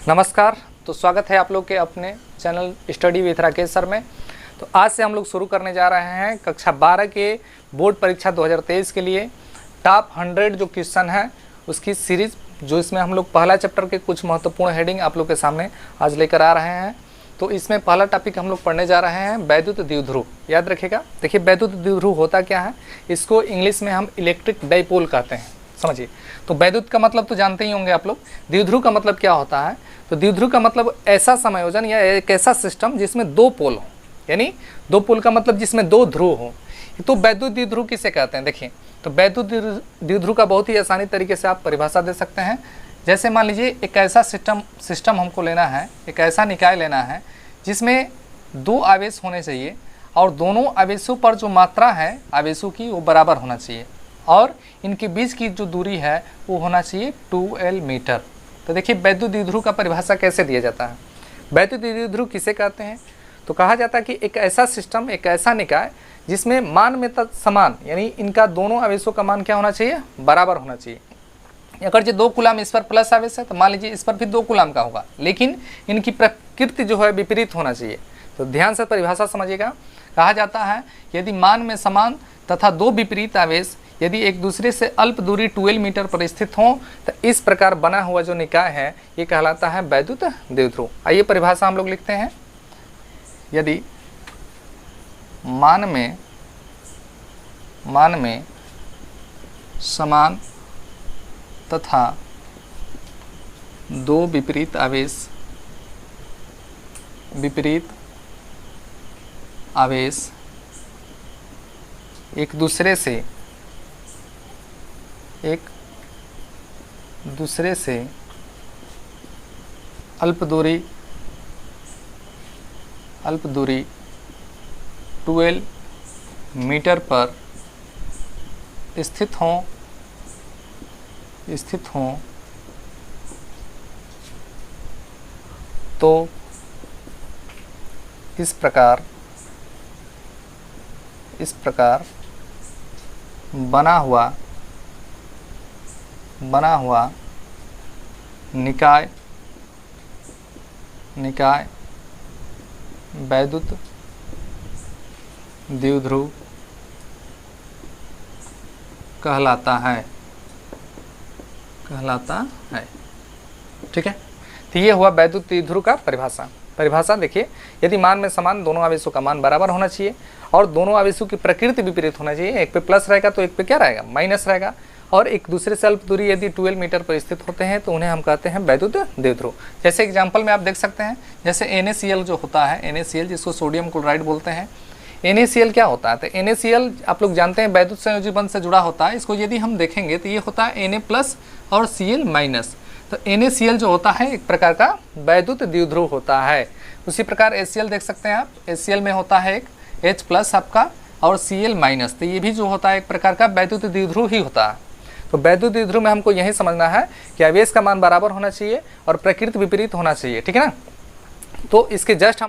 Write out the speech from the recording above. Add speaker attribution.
Speaker 1: नमस्कार। तो स्वागत है आप लोग के अपने channel study with Rakesh sir में। तो आज से हम लोग शुरू करने जा रहे हैं कक्षा 12 के बोर्ड परीक्षा 2023 के लिए टॉप 100 जो क्वेश्चन है उसकी सीरीज़, जो इसमें हम लोग पहला चैप्टर के कुछ महत्वपूर्ण हेडिंग आप लोग के सामने आज लेकर आ रहे हैं। तो इसमें पहला टॉपिक हम लोग पढ़ने जा रहे हैं वैद्युत द्विध्रुव। याद रखिएगा। देखिए, वैद्युत द्विध्रुव होता क्या है, इसको इंग्लिश में हम इलेक्ट्रिक डाइपोल कहते हैं। समझिए, तो वैद्युत का मतलब तो जानते ही होंगे आप लोग। द्विध्रुव का मतलब क्या होता है, तो द्विध्रुव का मतलब ऐसा संयोजन या एक ऐसा सिस्टम जिसमें दो पोल हो, यानी दो पोल का मतलब जिसमें दो ध्रुव हो। तो वैद्युत द्विध्रुव किसे कहते हैं? देखिए, तो वैद्युत द्विध्रुव का बहुत ही आसानी तरीके से आप परिभाषा दे सकते हैं। जैसे मान लीजिए एक ऐसा सिस्टम हमको लेना है, एक ऐसा निकाय लेना है जिसमें दो आवेश होने चाहिए और दोनों आवेशों पर जो मात्रा है आवेशों की वो बराबर होना चाहिए और इनके बीच की जो दूरी है वो होना चाहिए 2L मीटर। तो देखिए, वैद्युत द्विध्रुव का परिभाषा कैसे दिया जाता है। वैद्युत द्विध्रुव किसे कहते हैं, तो कहा जाता है कि एक ऐसा सिस्टम, एक ऐसा निकाय जिसमें मान में समान, यानी इनका दोनों आवेशों का मान क्या होना चाहिए, बराबर होना चाहिए। अगर जो 2 कूलाम इस पर प्लस आवेश है तो मान लीजिए इस पर भी 2 कूलाम का होगा, लेकिन इनकी प्रकृति जो है विपरीत होना चाहिए। तो ध्यान से परिभाषा समझिएगा। कहा जाता है यदि मान में समान तथा दो विपरीत आवेश यदि एक दूसरे से अल्प दूरी 2L मीटर पर स्थित हों तो इस प्रकार बना हुआ जो निकाय है ये कहलाता है वैद्युत द्विध्रुव। आइए परिभाषा हम लोग लिखते हैं। यदि मान में समान तथा दो विपरीत आवेश एक दूसरे से अल्प दूरी 2L मीटर पर स्थित हों तो इस प्रकार बना हुआ निकाय वैद्युत द्विध्रुव कहलाता है। ठीक है, तो ये हुआ वैद्युत द्विध्रुव का परिभाषा। देखिए, यदि मान में समान दोनों आवेशों का मान बराबर होना चाहिए और दोनों आवेशों की प्रकृति विपरीत होना चाहिए। एक पे प्लस रहेगा तो एक पे क्या रहेगा, माइनस रहेगा। और एक दूसरे से अल्प दूरी यदि 2L मीटर पर स्थित होते हैं तो उन्हें हम कहते हैं वैद्युत द्विध्रुव। जैसे एग्जांपल में आप देख सकते हैं, जैसे NaCl जो होता है, NaCl जिसको सोडियम क्लोराइड बोलते हैं। NaCl क्या होता है, तो NaCl आप लोग जानते हैं वैद्युत संयोजी बंध से जुड़ा होता है। इसको यदि हम देखेंगे तो ये होता है Na+ और Cl-। तो NaCl जो होता है एक प्रकार का वैद्युत द्विध्रुव होता है। उसी प्रकार HCl देख सकते हैं आप, HCl में होता है एक H+ आपका और Cl-। तो ये भी जो होता है एक प्रकार का वैद्युत द्विध्रुव ही होता है। तो वैद्युत द्विध्रुव में हमको यही समझना है कि आवेश का मान बराबर होना चाहिए और प्रकृति विपरीत होना चाहिए। ठीक है ना। तो इसके जस्ट हम